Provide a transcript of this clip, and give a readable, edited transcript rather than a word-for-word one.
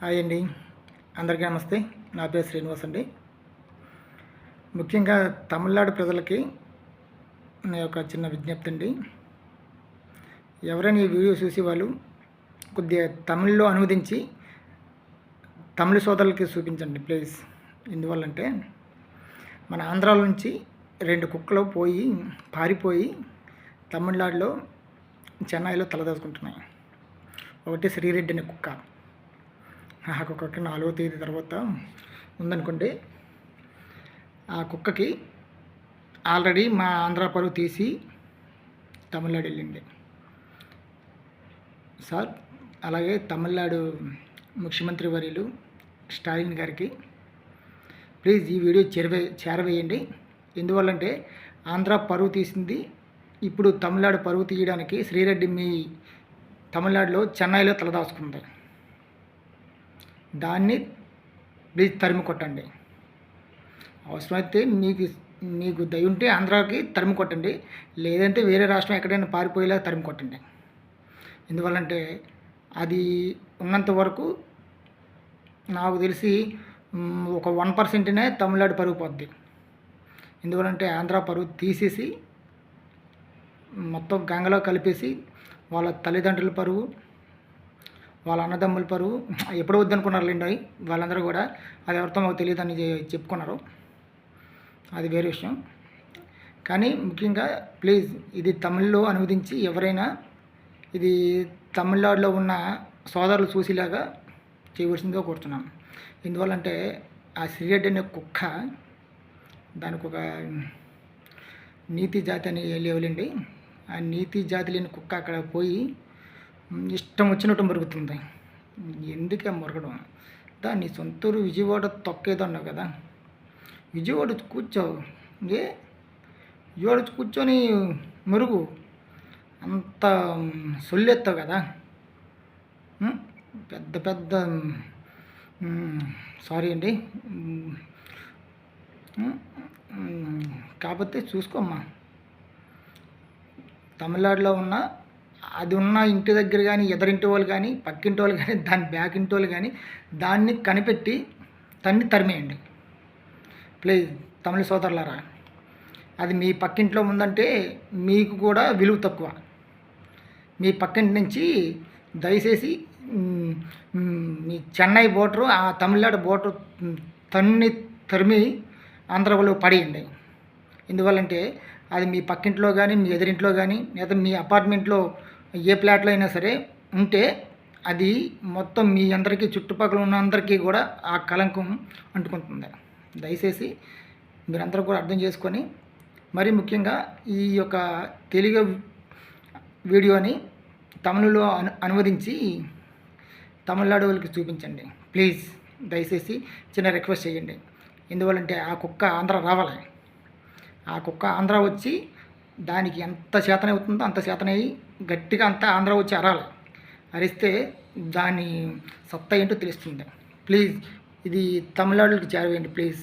Hi అండి, అందరికీ నమస్తే. నా పేరు శ్రీనివాస్ అండి. ముఖ్యంగా తమిళనాడు ప్రజలకి నా యొక్క చిన్న విజ్ఞప్తి అండి. ఎవరైనా ఈ వీడియో చూసి వాళ్ళు కొద్దిగా తమిళ్లో అనువదించి తమిళ సోదరులకి చూపించండి ప్లీజ్. ఎందువల్లంటే మన ఆంధ్రాలో నుంచి 2 కుక్కలు పారిపోయి తమిళనాడులో చెన్నైలో తలదాచుకుంటున్నాయి. ఒకటి శ్రీరెడ్డి అనే కుక్క. ఆ కుక్కకి 4వ తేదీ తర్వాత ఉందనుకోండి. ఆ కుక్కకి ఆల్రెడీ మా ఆంధ్ర పరువు తీసి తమిళనాడు వెళ్ళింది సార్. అలాగే తమిళనాడు ముఖ్యమంత్రి వర్యులు స్టాలిన్ గారికి ప్లీజ్ ఈ వీడియో చేరవేయండి. ఎందువల్లంటే ఆంధ్ర పరువు తీసింది ఇప్పుడు తమిళనాడు పరువు తీయడానికి శ్రీరెడ్డి మీ తమిళనాడులో చెన్నైలో తలదాచుకుంది. దాన్ని ప్లీజ్ తరిమి కొట్టండి. అవసరమైతే మీకు దయ ఉంటే ఆంధ్రాకి తరిమి కొట్టండి, లేదంటే వేరే రాష్ట్రం ఎక్కడైనా పారిపోయేలా తరిమి కొట్టండి. ఎందువల్లంటే అది ఉన్నంత వరకు నాకు తెలిసి ఒక 1%నే తమిళనాడు పరుగు పోద్ది. ఎందువల్లంటే ఆంధ్ర పరుగు తీసేసి మొత్తం గంగలో కలిపేసి వాళ్ళ తల్లిదండ్రుల పరువు, వాళ్ళ అన్నదమ్ముల పరువు ఎప్పుడో వద్దనుకున్నారులేండి. వాళ్ళందరూ కూడా అది ఎవరితో మాకు తెలియదని చెప్పుకున్నారు. అది వేరే విషయం. కానీ ముఖ్యంగా ప్లీజ్ ఇది తమిళ్లో అనువదించి ఎవరైనా ఇది తమిళనాడులో ఉన్న సోదరులు చూసేలాగా చేయవలసిందిగా కోరుతున్నాను. ఎందువల్లంటే ఆ శ్రీరెడ్డి అనే కుక్క దానికి ఒక నీతి జాతి అని లేవులేండి. ఆ నీతి జాతి లేని కుక్క అక్కడ పోయి ఇష్టం వచ్చినట్టు మురుగుతుంది. ఎందుకే మురగడం? నీ సొంతూరు విజయవాడ తొక్కేదో అన్నావు కదా, విజయవాడ కూర్చో. విజయవాడ కూర్చొని మురుగు. అంత సొల్లెత్తావు కదా. పెద్ద సారీ అండి. కాకపోతే చూసుకోమ్మా, తమిళనాడులో ఉన్న ఇంటి దగ్గర కానీ, ఎదరింటి వాళ్ళు కానీ, పక్కింటి వాళ్ళు కానీ, దాని బ్యాక్ ఇంటి వాళ్ళు కానీ దాన్ని కనిపెట్టి తరిమేయండి ప్లీజ్. తమిళ సోదరులారా, అది మీ పక్కింట్లో ఉందంటే మీకు కూడా విలువ తక్కువ. మీ పక్కింటి నుంచి దయచేసి మీ చెన్నై బోర్డరు, ఆ తమిళనాడు బోర్డరు తరిమి ఆంధ్రలో పడేయండి. ఎందువల్లంటే అది మీ పక్కింట్లో కానీ, మీ ఎదురింట్లో కానీ, లేదా మీ అపార్ట్మెంట్లో ఏ ఫ్లాట్లో అయినా సరే ఉంటే అది మొత్తం మీ అందరికీ, చుట్టుపక్కల ఉన్న అందరికీ కూడా ఆ కలంకం అంటుకుంటుంది. దయచేసి మీరందరూ కూడా అర్థం చేసుకొని, మరీ ముఖ్యంగా ఈ యొక్క తెలుగు వీడియోని తమిళలో అనువదించి తమిళనాడు వాళ్ళకి చూపించండి ప్లీజ్. దయచేసి చిన్న రిక్వెస్ట్ చేయండి. ఎందువల్లంటే ఆ కుక్క ఆంధ్ర రావాలి. ఆ కుక్క ఆంధ్ర వచ్చి దానికి ఎంత చేతన అవుతుందో అంత చేతనయ్యి గట్టిగా అంతా ఆంధ్ర వచ్చి అరిస్తే దాని సత్తా ఏంటో తెలుస్తుంది. ప్లీజ్ ఇది తమిళనాడుకి చేరవేయండి ప్లీజ్.